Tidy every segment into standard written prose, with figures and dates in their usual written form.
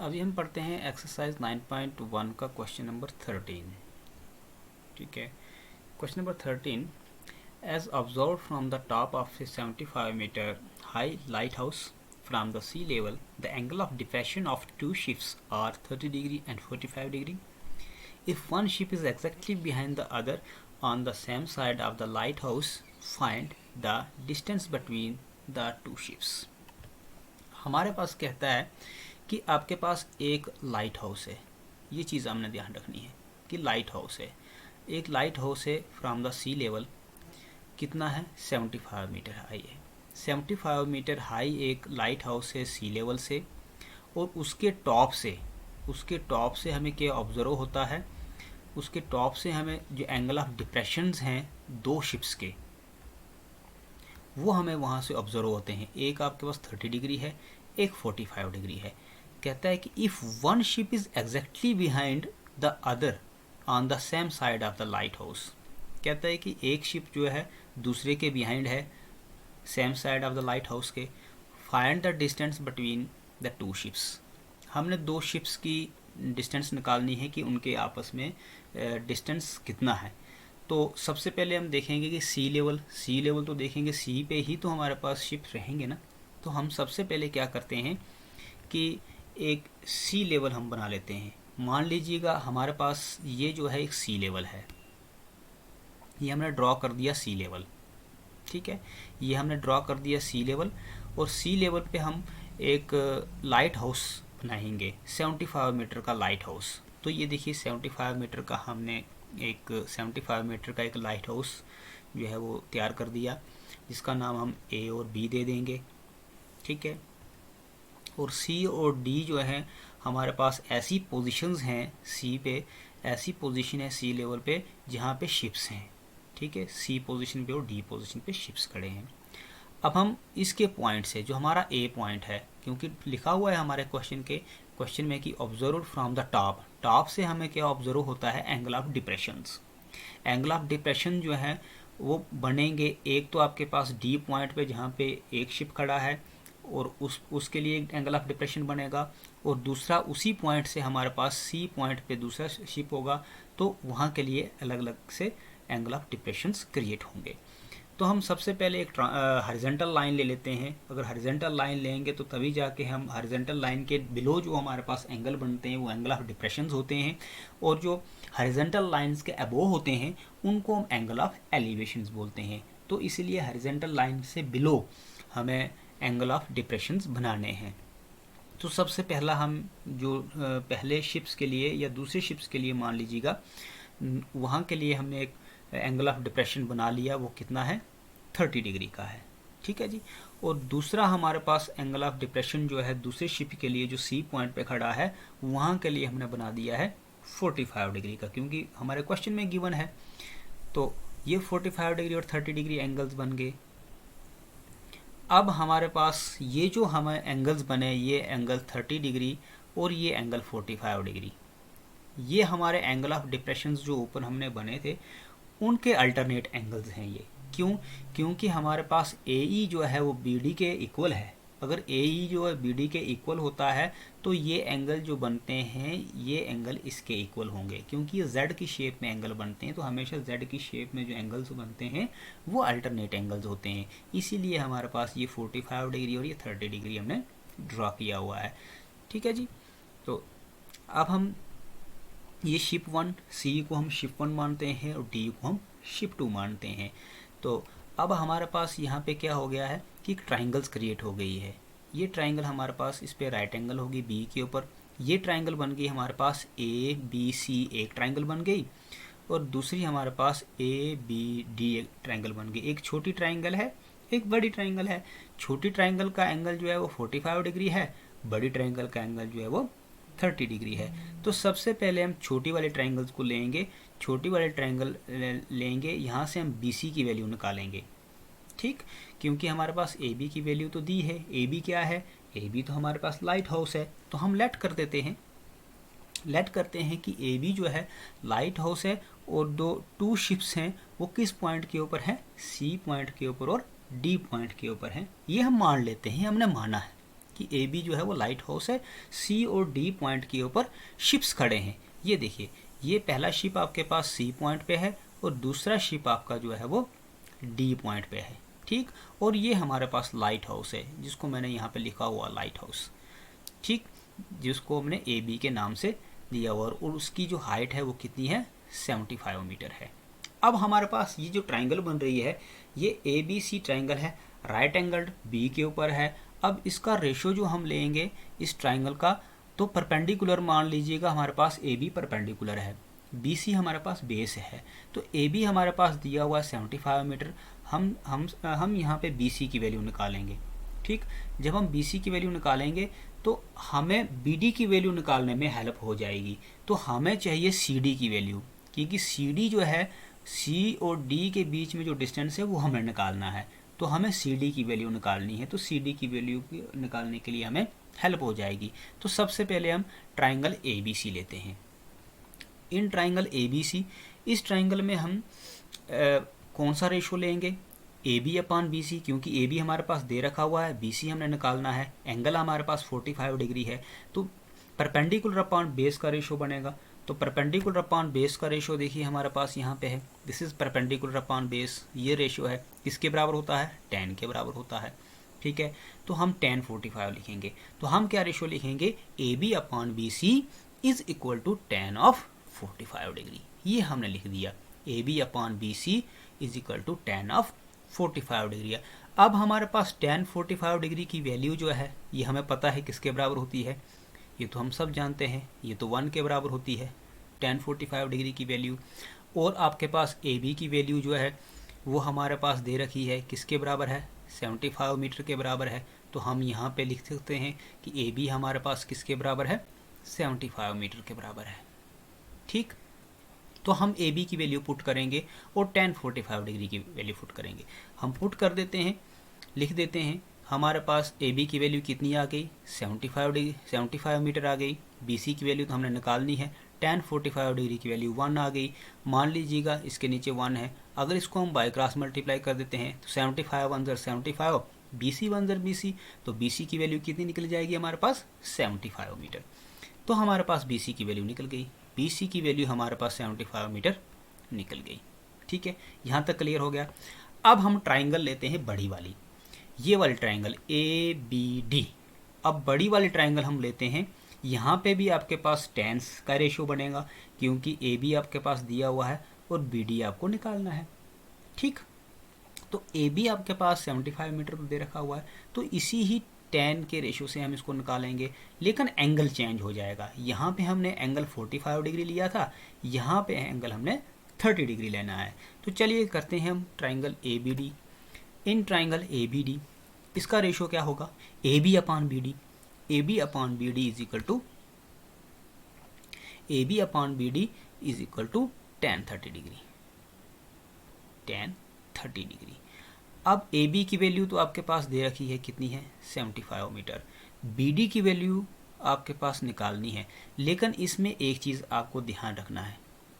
अभी हम पढ़ते हैं एक्सरसाइज 9.1 का क्वेश्चन नंबर 13। ठीक है, question number 13, as observe from the top of a 75 metre high lighthouse from the sea level the angle of depression of two ships are 30 degree and 45 degree. If one ship is exactly behind the other on the same side of the lighthouse, find the distance between the two ships. हमारे पास कहता है कि आपके पास एक light house है. ये चीज़ हमने ध्यान रखनी है कि लाइट हाउस है, एक लाइट हाउस है फ्रॉम द सी लेवल. कितना है? 75 मीटर हाई है. 75 मीटर हाई एक लाइट हाउस है सी लेवल से, और उसके टॉप से हमें क्या ऑब्जर्व होता है? उसके टॉप से हमें जो एंगल ऑफ डिप्रेशंस हैं दो शिप्स के, वो हमें वहाँ से ऑब्जर्व होते हैं. एक आपके पास 30 डिग्री है, एक 45 डिग्री है. कहता है कि if one ship is exactly behind the other on the same side of the light house. कहता है कि एक शिप जो है दूसरे के बिहाइंड है, same side of the lighthouse के. Find the distance between the two ships. हमने दो शिप्स की डिस्टेंस निकालनी है कि उनके आपस में डिस्टेंस कितना है. तो सबसे पहले हम देखेंगे कि सी लेवल तो देखेंगे, सी पे ही तो हमारे पास शिप्स रहेंगे ना. तो हम सबसे पहले क्या करते हैं कि एक सी लेवल हम बना लेते हैं. मान लीजिएगा हमारे पास ये जो है एक सी लेवल है, ये हमने ड्रॉ कर दिया सी लेवल. ठीक है, ये हमने ड्रॉ कर दिया सी लेवल, और सी लेवल पे हम एक लाइट हाउस बनाएंगे, 75 मीटर का लाइट हाउस. तो ये देखिए 75 मीटर का हमने एक 75 मीटर का एक लाइट हाउस जो है वो तैयार कर दिया, जिसका नाम हम ए और बी दे देंगे. ठीक है, और सी और डी जो है हमारे पास ऐसी पोजीशंस हैं सी पे, ऐसी पोजीशन है सी लेवल पे जहाँ पे शिप्स हैं. ठीक है, सी पोजीशन पे और डी पोजीशन पे शिप्स खड़े हैं. अब हम इसके पॉइंट से, जो हमारा ए पॉइंट है, क्योंकि लिखा हुआ है हमारे क्वेश्चन में कि ऑब्जर्व फ्रॉम द टॉप से हमें क्या ऑब्जर्व होता है? Angle of depressions. Angle of depression जो है वो बनेंगे, एक तो आपके पास डी पॉइंट पे जहाँ पे एक शिप खड़ा है और उसके लिए एक एंगल ऑफ डिप्रेशन बनेगा, और दूसरा उसी पॉइंट से हमारे पास सी पॉइंट पे दूसरा शिप होगा, तो वहाँ के लिए अलग अलग से एंगल ऑफ डिप्रेशंस क्रिएट होंगे. तो हम सबसे पहले एक हॉरिजॉन्टल लाइन ले लेते हैं. अगर हॉरिजॉन्टल लाइन लेंगे तो तभी जाके हम हॉरिजॉन्टल लाइन के बिलो जो हमारे पास एंगल बनते हैं वो एंगल ऑफ डिप्रेशंस होते हैं, और जो हॉरिजॉन्टल लाइंस के अबोव होते हैं उनको हम एंगल ऑफ एलिवेशंस बोलते हैं. तो इसीलिए हॉरिजॉन्टल लाइन से बिलो हमें एंगल ऑफ डिप्रेशंस बनाने हैं. तो सबसे पहला हम जो पहले शिप्स के लिए या दूसरे शिप्स के लिए मान लीजिएगा, वहाँ के लिए हमने एक एंगल ऑफ डिप्रेशन बना लिया, वो कितना है? 30 डिग्री का है. ठीक है जी. और दूसरा हमारे पास एंगल ऑफ डिप्रेशन जो है दूसरे शिप के लिए जो सी पॉइंट पे खड़ा है, वहाँ के लिए हमने बना दिया है 45 डिग्री का, क्योंकि हमारे क्वेश्चन में गिवन है. तो ये 45 डिग्री और 30 डिग्री एंगल्स बन गए. अब हमारे पास ये जो हमें एंगल्स बने, ये एंगल 30 डिग्री और ये एंगल 45 डिग्री, ये हमारे एंगल ऑफ डिप्रेशंस जो ऊपर हमने बने थे उनके अल्टरनेट एंगल्स हैं ये. क्योंकि हमारे पास ए जो है वो बी डी के इक्वल है. अगर ए जो है बी डी के इक्वल होता है तो ये एंगल जो बनते हैं ये एंगल इसके इक्वल होंगे, क्योंकि ये जेड की शेप में एंगल बनते हैं. तो हमेशा जेड की शेप में जो एंगल्स बनते हैं वो अल्टरनेट एंगल्स होते हैं. इसीलिए हमारे पास ये 45 डिग्री और ये 30 डिग्री हमने ड्रॉ किया हुआ है. ठीक है जी. तो अब हम ये शिप 1, सी को हम शिप 1 मानते हैं और डी को हम शिप 2 मानते हैं. तो अब हमारे पास यहाँ पे क्या हो गया है कि ट्राइंगल्स क्रिएट हो गई है. ये ट्राइंगल हमारे पास, इस पे राइट एंगल होगी बी के ऊपर. ये ट्राइंगल बन गई हमारे पास ए बी सी, एक ट्राइंगल बन गई, और दूसरी हमारे पास ए बी डी एक ट्राइंगल बन गई. एक छोटी ट्राइंगल है, एक बड़ी ट्राइंगल है. छोटी ट्राइंगल का एंगल जो है वो 45 डिग्री है, बड़ी ट्राइंगल का एंगल जो है वो 30 डिग्री है. तो सबसे पहले हम छोटी वाले ट्राइंगल्स को लेंगे, छोटी वाले ट्राइंगल लेंगे, यहाँ से हम बी सी की वैल्यू निकालेंगे. ठीक, क्योंकि हमारे पास ए बी की वैल्यू तो दी है. ए बी क्या है? ए बी तो हमारे पास लाइट हाउस है. तो हम लेट करते हैं कि ए बी जो है लाइट हाउस है, और टू शिप्स हैं वो किस पॉइंट के ऊपर है? सी पॉइंट के ऊपर और डी पॉइंट के ऊपर है. ये हम मान लेते हैं, हमने माना है. कि ए बी जो है वो लाइट हाउस है, सी और डी पॉइंट के ऊपर शिप्स खड़े हैं। ये देखिए, ये पहला शिप आपके पास सी पॉइंट पे है और दूसरा शिप आपका जो है वो डी पॉइंट पे है, ठीक। और ये हमारे पास लाइट हाउस है जिसको मैंने यहाँ पे लिखा हुआ लाइट हाउस, ठीक, जिसको हमने ए बी के नाम से दिया हुआ, और उसकी जो हाइट है वो कितनी है, 75 मीटर है। अब हमारे पास ये जो ट्राइंगल बन रही है, ये ए बी सी ट्राइंगल है, राइट एंगल्ड बी के ऊपर है। अब इसका रेशो जो हम लेंगे इस ट्राइंगल का, तो परपेंडिकुलर मान लीजिएगा हमारे पास ए बी परपेंडिकुलर है, बी सी हमारे पास बेस है, तो ए बी हमारे पास दिया हुआ है 75 मीटर। हम यहाँ पे बी सी की वैल्यू निकालेंगे, ठीक। जब हम बी सी की वैल्यू निकालेंगे तो हमें बी डी की वैल्यू निकालने में हेल्प हो जाएगी। तो हमें चाहिए सी डी की वैल्यू, क्योंकि सी डी जो है, सी और डी के बीच में जो डिस्टेंस है वो हमें निकालना है, तो हमें सी डी की वैल्यू निकालनी है। तो सी डी की वैल्यू निकालने के लिए हमें हेल्प हो जाएगी। तो सबसे पहले हम ट्राइंगल ए बी सी लेते हैं। इन ट्राइंगल ए बी सी, इस ट्राइंगल में हम कौन सा रेशो लेंगे, ए बी अपान बी सी, क्योंकि ए बी हमारे पास दे रखा हुआ है, बी सी हमने निकालना है, एंगल हमारे पास 45 डिग्री है, तो परपेंडिकुलर अपान बेस का रेशो बनेगा। तो परपेंडिकुलर अपान बेस का रेशो देखिए हमारे पास यहाँ पे है, this is perpendicular upon base, ये रेशो है, किसके बराबर होता है, 10 के बराबर होता है, ठीक है। तो हम tan 45 लिखेंगे। तो हम क्या रेशो लिखेंगे, A B upon B C is equal to tan of 45 degree, ये हमने लिख दिया, A B upon B C is equal to tan of 45 degree. अब हमारे पास tan 45 डिग्री की वैल्यू जो है ये हमें पता है किसके बराबर होती है, ये तो हम सब जानते हैं, ये तो 1 के बराबर होती है tan 45 डिग्री की वैल्यू। और आपके पास ए बी की वैल्यू जो है वो हमारे पास दे रखी है, किसके बराबर है, 75 मीटर के बराबर है। तो हम यहाँ पे लिख सकते हैं कि ए बी हमारे पास किसके बराबर है, 75 मीटर के बराबर है, ठीक। तो हम ए बी की वैल्यू पुट करेंगे और tan 45 डिग्री की वैल्यू पुट करेंगे। हम पुट कर देते हैं, लिख देते हैं, हमारे पास ए बी की वैल्यू कितनी आ गई, 75 मीटर आ गई। बी सी की वैल्यू तो हमने निकालनी है, tan 45 डिग्री की वैल्यू 1 आ गई। मान लीजिएगा इसके नीचे 1 है, अगर इसको हम बाई क्रॉस मल्टीप्लाई कर देते हैं तो 75 1 ज़र 75, बी सी 1 ज़र बी सी, तो बी सी की वैल्यू कितनी निकल जाएगी हमारे पास, 75 मीटर। तो हमारे पास बी सी की वैल्यू निकल गई, बी सी की वैल्यू हमारे पास 75 मीटर निकल गई, ठीक है। यहाँ तक क्लियर हो गया। अब हम ट्राइंगल लेते हैं बड़ी वाली, ये वाली ट्राइंगल ए बी डी। अब बड़ी वाली ट्राइंगल हम लेते हैं, यहाँ पे भी आपके पास टेंस का रेशो बनेगा, क्योंकि ए बी आपके पास दिया हुआ है और बी डी आपको निकालना है, ठीक। तो ए बी आपके पास 75 मीटर दे रखा हुआ है, तो इसी ही tan के रेशो से हम इसको निकालेंगे, लेकिन एंगल चेंज हो जाएगा। यहाँ पे हमने एंगल 45 डिग्री लिया था, यहाँ पे एंगल हमने 30 डिग्री लेना है। तो चलिए करते हैं हम triangle A B D. In triangle A B D इसका रेशो क्या होगा, A B upon B D, A B upon B D is equal to, A B upon B D is equal to tan 30 degree, tan 30 degree. अब A B की value तो आपके पास दे रखी है, कितनी है, 75 मीटर। बी डी की value आपके पास निकालनी है, लेकिन इसमें एक चीज़ आपको ध्यान रखना है,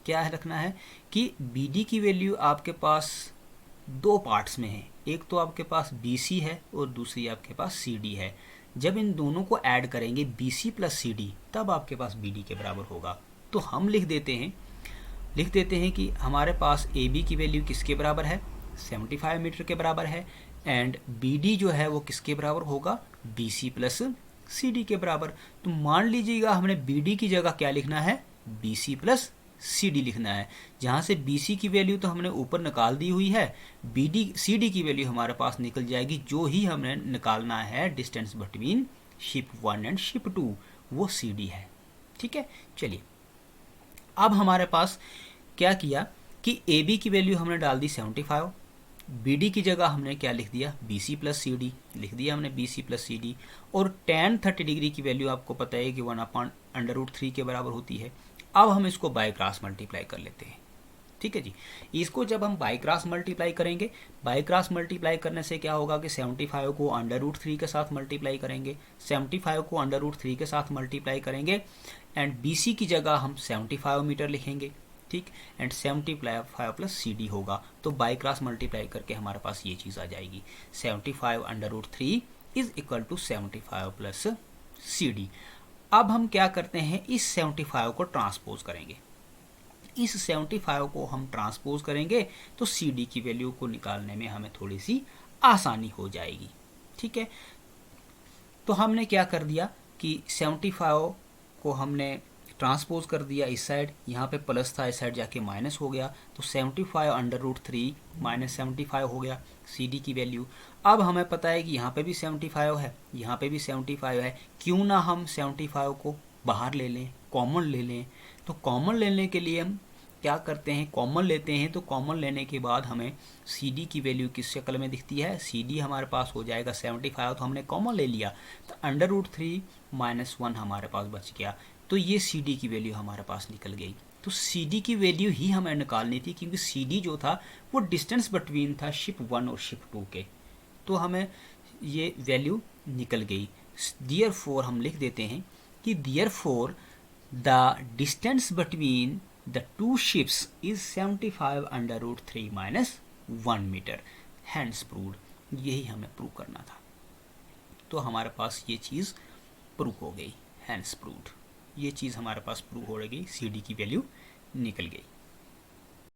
क्या है रखना है, कि बी डी की वैल्यू आपके पास दो पार्ट्स में है, एक तो आपके पास बी सी है और दूसरी आपके पास सी डी है। जब इन दोनों को ऐड करेंगे B C plus C D, तब आपके पास बी डी के बराबर होगा। तो हम लिख देते हैं कि हमारे पास ए बी की वैल्यू किसके बराबर है, 75 मीटर के बराबर है, एंड बी डी जो है वो किसके बराबर होगा, B C plus C D के बराबर। तो मान लीजिएगा हमने बी डी की जगह क्या लिखना है, B C plus C D लिखना है। जहाँ से बी सी की वैल्यू तो हमने ऊपर निकाल दी हुई है, बी डी सी डी की वैल्यू हमारे पास निकल जाएगी, जो ही हमने निकालना है distance between ship 1 and ship 2, वो सी डी है, ठीक है। चलिए अब हमारे पास क्या किया कि ए बी की वैल्यू हमने डाल दी 75, बी डी की जगह हमने क्या लिख दिया, B C plus C D लिख दिया हमने, B C plus C D. और tan 30 डिग्री की वैल्यू आपको पता है कि 1/√3 के बराबर होती है। अब हम इसको बाई क्रॉस मल्टीप्लाई कर लेते हैं, ठीक है जी। इसको जब हम बाई क्रॉस मल्टीप्लाई करेंगे, बाई क्रॉस मल्टीप्लाई करने से क्या होगा कि 75 को √3 के साथ मल्टीप्लाई करेंगे, 75 को √3 के साथ मल्टीप्लाई करेंगे, एंड बी सी की जगह हम 75 मीटर लिखेंगे, ठीक, एंड 75 प्लस सी डी होगा। तो बाई क्रॉस मल्टीप्लाई करके हमारे पास ये चीज़ आ जाएगी, 75 √3 is equal to 75 plus C D. अब हम क्या करते हैं, इस 75 को ट्रांसपोज करेंगे, इस 75 को हम ट्रांसपोज करेंगे तो सी डी की वैल्यू को निकालने में हमें थोड़ी सी आसानी हो जाएगी। ठीक है, तो हमने क्या कर दिया कि 75 को हमने ट्रांसपोज कर दिया इस साइड, यहाँ पे प्लस था इस साइड जाके माइनस हो गया, तो 75 अंडर रूट 3 माइनस 75 हो गया सी डी की वैल्यू। अब हमें पता है कि यहाँ पे भी 75 है, यहाँ पे भी 75 है, क्यों ना हम 75 को बाहर ले लें, कॉमन ले लें। तो कॉमन लेने के लिए हम क्या करते हैं, कॉमन लेते हैं। तो कॉमन लेने के बाद हमें सी डी की वैल्यू किस शक्ल में दिखती है, सी डी हमारे पास हो जाएगा 75, तो हमने कॉमन ले लिया, तो अंडर रूट 3 माइनस 1 हमारे पास बच गया, तो ये सी डी की वैल्यू हमारे पास निकल गई। तो सी डी की वैल्यू ही हमें निकालनी थी, क्योंकि सी डी जो था वो डिस्टेंस बिटवीन था शिप 1 और शिप 2 के, तो हमें ये वैल्यू निकल गई। देयरफॉर हम लिख देते हैं कि therefore the distance between the two ships is 75 under root 3 minus 1 metre, hence proved. यही हमें प्रूव करना था, तो हमारे पास ये चीज़ प्रूव हो गई, हैंड्स प्रूव्ड, ये चीज़ हमारे पास प्रूव हो गई, सी डी की वैल्यू निकल गई।